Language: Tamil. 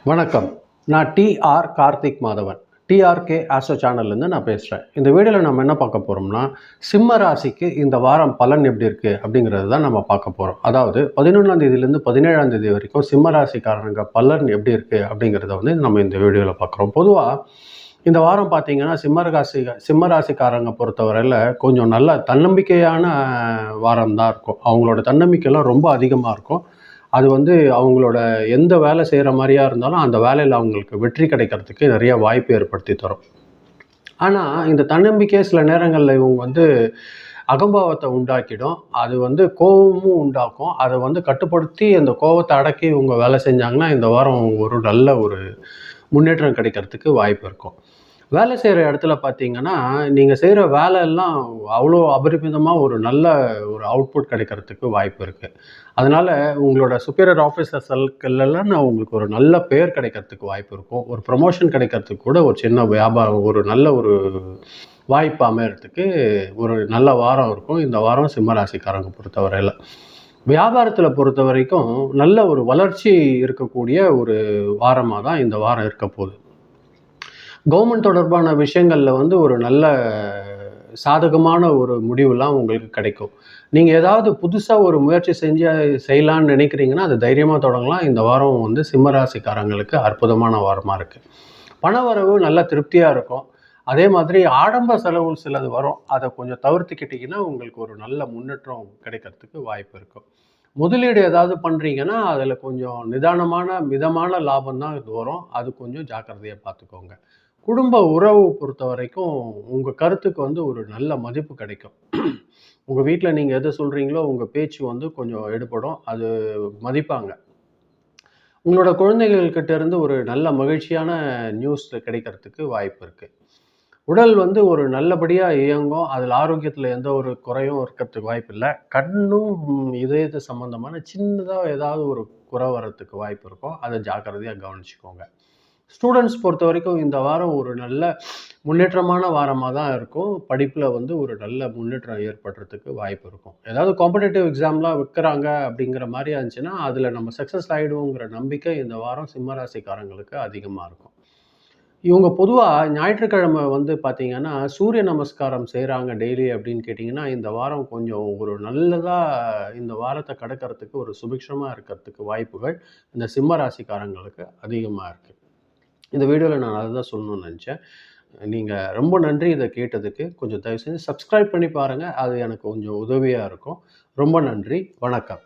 வணக்கம். நான் TR Karthik Madhavan. TRK astro சேனல்லேருந்து நான் பேசுகிறேன். இந்த வீடியோவில் நம்ம என்ன பார்க்க போகிறோம்னா, சிம்ம ராசிக்கு இந்த வாரம் பலன் எப்படி இருக்குது அப்படிங்கிறது தான் நம்ம பார்க்க போகிறோம். அதாவது 11ஆம் தேதியிலேருந்து 17ஆம் தேதி வரைக்கும் சிம்ம ராசிக்காரங்க பலன் எப்படி இருக்குது அப்படிங்கிறத வந்து நம்ம இந்த வீடியோவில் பார்க்குறோம். பொதுவாக இந்த வாரம் பார்த்தீங்கன்னா சிம்ம ராசிக்காரங்க பொறுத்தவரையில் கொஞ்சம் நல்ல தன்னம்பிக்கையான வாரம் தான் இருக்கும். அவங்களோட தன்னம்பிக்கைலாம் ரொம்ப அதிகமாக இருக்கும். அது வந்து அவங்களோட எந்த வேலை செய்கிற மாதிரியா இருந்தாலும் அந்த வேலையில் அவங்களுக்கு வெற்றி கிடைக்கிறதுக்கு நிறைய வாய்ப்பு ஏற்படுத்தி தரும். ஆனால் இந்த தன்னம்பிக்கை சில நேரங்களில் இவங்க வந்து அகம்பாவத்தை உண்டாக்கிடும். அது வந்து கோபமும் உண்டாக்கும். அதை வந்து கட்டுப்படுத்தி அந்த கோபத்தை அடக்கி இவங்க வேலை செஞ்சாங்கன்னா இந்த வாரம் ஒரு நல்ல ஒரு முன்னேற்றம் கிடைக்கிறதுக்கு வாய்ப்பு இருக்கும். வேலை செய்கிற இடத்துல பார்த்தீங்கன்னா, நீங்கள் செய்கிற வேலையெல்லாம் அவ்வளோ அபரிமிதமாக ஒரு நல்ல ஒரு அவுட்புட் கிடைக்கிறதுக்கு வாய்ப்பு இருக்குது. அதனால் உங்களோட சுப்பீரியர் ஆஃபீஸர் சர்க்கிள்லலாம் உங்களுக்கு ஒரு நல்ல பேர் கிடைக்கிறதுக்கு வாய்ப்பு இருக்கும். ஒரு ப்ரமோஷன் கிடைக்கிறதுக்கு கூட ஒரு சின்ன ஒரு நல்ல ஒரு வாய்ப்பு அமையறதுக்கு ஒரு நல்ல வாரம் இருக்கும். இந்த வாரம் சிம்மராசிக்காரங்க பொறுத்தவரையில். வியாபாரத்தில் பொறுத்த வரைக்கும் நல்ல ஒரு வளர்ச்சி இருக்கக்கூடிய ஒரு வாரமாக தான் இந்த வாரம் இருக்க போகுது. கவர்மெண்ட் தொடர்பான விஷயங்களில் வந்து ஒரு நல்ல சாதகமான ஒரு முடிவுலாம் உங்களுக்கு கிடைக்கும். நீங்கள் ஏதாவது புதுசாக ஒரு முயற்சி செய்யலான்னு நினைக்கிறீங்கன்னா அது தைரியமாக தொடங்கலாம். இந்த வாரம் வந்து சிம்மராசிக்காரங்களுக்கு அற்புதமான வாரமாக இருக்குது. பணவரவு நல்ல திருப்தியாக இருக்கும். அதே மாதிரி ஆடம்பர செலவு சிலது வரும். அதை கொஞ்சம் தவிர்த்துக்கிட்டிங்கன்னா உங்களுக்கு ஒரு நல்ல முன்னேற்றம் கிடைக்கிறதுக்கு வாய்ப்பு இருக்கும். முதலீடு ஏதாவது பண்ணுறீங்கன்னா அதில் கொஞ்சம் மிதமான லாபம் தான் இது வரும். அது கொஞ்சம் ஜாக்கிரதையாக பார்த்துக்கோங்க. குடும்ப உறவு பொறுத்த வரைக்கும் உங்கள் கருத்துக்கு வந்து ஒரு நல்ல மதிப்பு கிடைக்கும். உங்கள் வீட்டில் நீங்கள் எது சொல்கிறீங்களோ உங்கள் பேச்சு வந்து கொஞ்சம் எடுபடும். அது மதிப்பாங்க. உங்களோட குழந்தைகள்கிட்ட இருந்து ஒரு நல்ல மகிழ்ச்சியான நியூஸ் கிடைக்கிறதுக்கு வாய்ப்பு இருக்குது. உடல் வந்து ஒரு நல்லபடியாக இயங்கும். அதில் ஆரோக்கியத்தில் எந்த ஒரு குறையும் இருக்கிறதுக்கு வாய்ப்பு இல்லை. கண்ணும் இதயத்து சம்மந்தமான சின்னதாக ஏதாவது ஒரு குறை வர்றதுக்கு வாய்ப்பு இருக்கும். அதை ஜாக்கிரதையாக கவனிச்சுக்கோங்க. ஸ்டூடெண்ட்ஸ் பொறுத்த வரைக்கும் இந்த வாரம் ஒரு நல்ல முன்னேற்றமான வாரமாக தான் இருக்கும். படிப்பில் வந்து ஒரு நல்ல முன்னேற்றம் ஏற்படுறதுக்கு வாய்ப்பு இருக்கும். ஏதாவது காம்படிட்டிவ் எக்ஸாம்லாம் வைக்கிறாங்க அப்படிங்கிற மாதிரி இருந்துச்சுன்னா அதில் நம்ம சக்ஸஸ் ஆகிடுவோங்கிற நம்பிக்கை இந்த வாரம் சிம்மராசிக்காரங்களுக்கு அதிகமாக இருக்கும். இவங்க பொதுவாக ஞாயிற்றுக்கிழமை வந்து பார்த்திங்கன்னா சூரிய நமஸ்காரம் செய்கிறாங்க டெய்லி அப்படின்னு கேட்டிங்கன்னா இந்த வாரம் கொஞ்சம் ஒரு நல்லதாக இந்த வாரத்தை கடக்கிறதுக்கு ஒரு சுபிக்ஷமாக இருக்கிறதுக்கு வாய்ப்புகள் இந்த சிம்ம ராசிக்காரங்களுக்கு அதிகமாக இருக்குது. இந்த வீடியோவில் நான் அதை தான் சொல்லணும்னு நினச்சேன். நீங்கள் ரொம்ப நன்றி இதை கேட்டதுக்கு. கொஞ்சம் தயவு செஞ்சு சப்ஸ்கிரைப் பண்ணி பாருங்கள். அது எனக்கு கொஞ்சம் உதவியாக இருக்கும். ரொம்ப நன்றி. வணக்கம்.